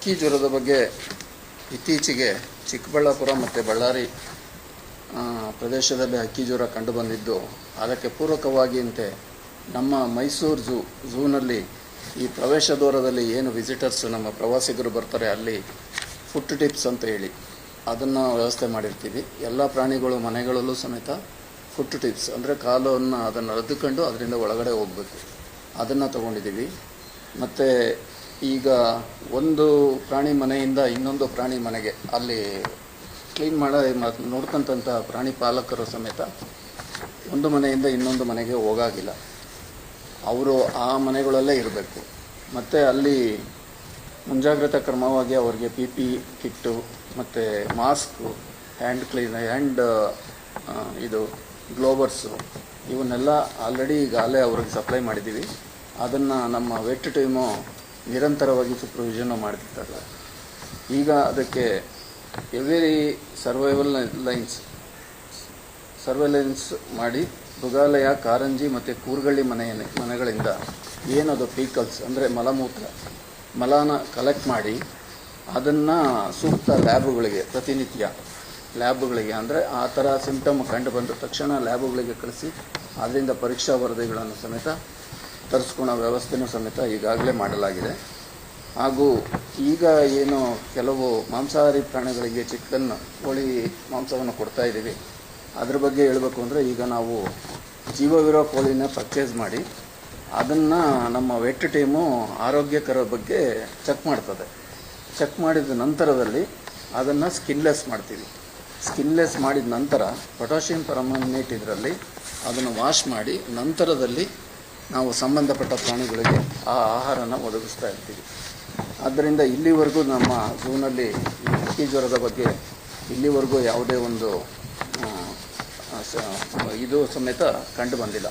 ಹಕ್ಕಿ ಜ್ವರದ ಬಗ್ಗೆ ಇತ್ತೀಚೆಗೆ ಚಿಕ್ಕಬಳ್ಳಾಪುರ ಮತ್ತು ಬಳ್ಳಾರಿ ಪ್ರದೇಶದಲ್ಲಿ ಹಕ್ಕಿ ಜ್ವರ ಕಂಡುಬಂದಿದ್ದು, ಅದಕ್ಕೆ ಪೂರಕವಾಗಿ ಅಂತೆ ನಮ್ಮ ಮೈಸೂರು ಝೂನಲ್ಲಿ ಈ ಪ್ರವೇಶ ದ್ವಾರದಲ್ಲಿ ಏನು ವಿಸಿಟರ್ಸ್ ನಮ್ಮ ಪ್ರವಾಸಿಗರು ಬರ್ತಾರೆ ಅಲ್ಲಿ ಫುಟ್ ಟಿಪ್ಸ್ ಅಂತ ಹೇಳಿ ಅದನ್ನು ವ್ಯವಸ್ಥೆ ಮಾಡಿರ್ತೀವಿ. ಎಲ್ಲ ಪ್ರಾಣಿಗಳು ಮನೆಗಳಲ್ಲೂ ಸಮೇತ ಫುಟ್ ಟಿಪ್ಸ್ ಅಂದರೆ ಕಾಲನ್ನು ಅದನ್ನು ರದ್ದುಕೊಂಡು ಅದರಿಂದ ಒಳಗಡೆ ಹೋಗಬೇಕು, ಅದನ್ನು ತೊಗೊಂಡಿದ್ದೀವಿ. ಮತ್ತು ಈಗ ಒಂದು ಪ್ರಾಣಿ ಮನೆಯಿಂದ ಇನ್ನೊಂದು ಪ್ರಾಣಿ ಮನೆಗೆ ಅಲ್ಲಿ ಕ್ಲೀನ್ ನೋಡ್ಕೊಂತಂಥ ಪ್ರಾಣಿ ಪಾಲಕರು ಸಮೇತ ಒಂದು ಮನೆಯಿಂದ ಇನ್ನೊಂದು ಮನೆಗೆ ಹೋಗಾಗಿಲ್ಲ, ಅವರು ಆ ಮನೆಗಳಲ್ಲೇ ಇರಬೇಕು. ಮತ್ತು ಅಲ್ಲಿ ಮುಂಜಾಗ್ರತಾ ಕ್ರಮವಾಗಿ ಅವರಿಗೆ PPE ಕಿಟ್ಟು ಮತ್ತು ಮಾಸ್ಕು, ಹ್ಯಾಂಡ್ ಇದು ಗ್ಲೋವರ್ಸು ಇವನ್ನೆಲ್ಲ ಆಲ್ರೆಡಿ ಈಗಾಗಲೇ ಅವ್ರಿಗೆ ಸಪ್ಲೈ ಮಾಡಿದ್ದೀವಿ. ಅದನ್ನು ನಮ್ಮ ವೆಟ್ ಟೀಮು ನಿರಂತರವಾಗಿ ಸೂಪರ್ವಿಷನ್ನು ಮಾಡ್ತಿರ್ತಾರೆ. ಈಗ ಅದಕ್ಕೆ ಎವ್ರಿ ಸರ್ವೆಲೆನ್ಸ್ ಮಾಡಿ ಮೃಗಾಲಯ, ಕಾರಂಜಿ ಮತ್ತು ಕೂರ್ಗಳ್ಳಿ ಮನೆಗಳಿಂದ ಏನದು ಪೀಕಲ್ಸ್ ಅಂದರೆ ಮಲನ ಕಲೆಕ್ಟ್ ಮಾಡಿ ಅದನ್ನು ಸೂಕ್ತ ಲ್ಯಾಬುಗಳಿಗೆ ಪ್ರತಿನಿತ್ಯ ಅಂದರೆ ಆ ಥರ ಸಿಂಪ್ಟಮ್ ಕಂಡು ಬಂದ ತಕ್ಷಣ ಲ್ಯಾಬುಗಳಿಗೆ ಕಳಿಸಿ ಅದರಿಂದ ಪರೀಕ್ಷಾ ವರದಿಗಳನ್ನು ಸಮೇತ ತರಿಸ್ಕೊಳ್ಳೋ ವ್ಯವಸ್ಥೆನೂ ಸಮೇತ ಈಗಾಗಲೇ ಮಾಡಲಾಗಿದೆ. ಹಾಗೂ ಈಗ ಏನು ಕೆಲವು ಮಾಂಸಾಹಾರಿ ಪ್ರಾಣಿಗಳಿಗೆ ಚಿಕನ್, ಕೋಳಿ ಮಾಂಸವನ್ನು ಕೊಡ್ತಾ ಇದ್ದೀವಿ, ಅದ್ರ ಬಗ್ಗೆ ಹೇಳಬೇಕು ಅಂದರೆ ಈಗ ನಾವು ಜೀವವಿರೋ ಕೋಳಿನ ಪರ್ಚೇಸ್ ಮಾಡಿ ಅದನ್ನು ನಮ್ಮ ವೆಟ್ ಟೀಮು ಆರೋಗ್ಯಕರ ಬಗ್ಗೆ ಚೆಕ್ ಮಾಡ್ತದೆ. ಚೆಕ್ ಮಾಡಿದ ನಂತರದಲ್ಲಿ ಅದನ್ನು ಸ್ಕಿನ್ಲೆಸ್ ಮಾಡ್ತೀವಿ. ಸ್ಕಿನ್ಲೆಸ್ ಮಾಡಿದ ನಂತರ ಪೊಟ್ಯಾಷಿಯಂ ಪರ್ಮಾಂಗನೇಟ್ ಇದರಲ್ಲಿ ಅದನ್ನು ವಾಶ್ ಮಾಡಿ ನಂತರದಲ್ಲಿ ನಾವು ಸಂಬಂಧಪಟ್ಟ ಪ್ರಾಣಿಗಳಿಗೆ ಆ ಆಹಾರನ ಒದಗಿಸ್ತಾ ಇರ್ತೀವಿ. ಆದ್ದರಿಂದ ಇಲ್ಲಿವರೆಗೂ ನಮ್ಮ ಝೂನಲ್ಲಿ ಈ ಹಕ್ಕಿ ಜ್ವರದ ಬಗ್ಗೆ ಇಲ್ಲಿವರೆಗೂ ಯಾವುದೇ ಒಂದು ಇದು ಸಮೇತ ಕಂಡು ಬಂದಿಲ್ಲ.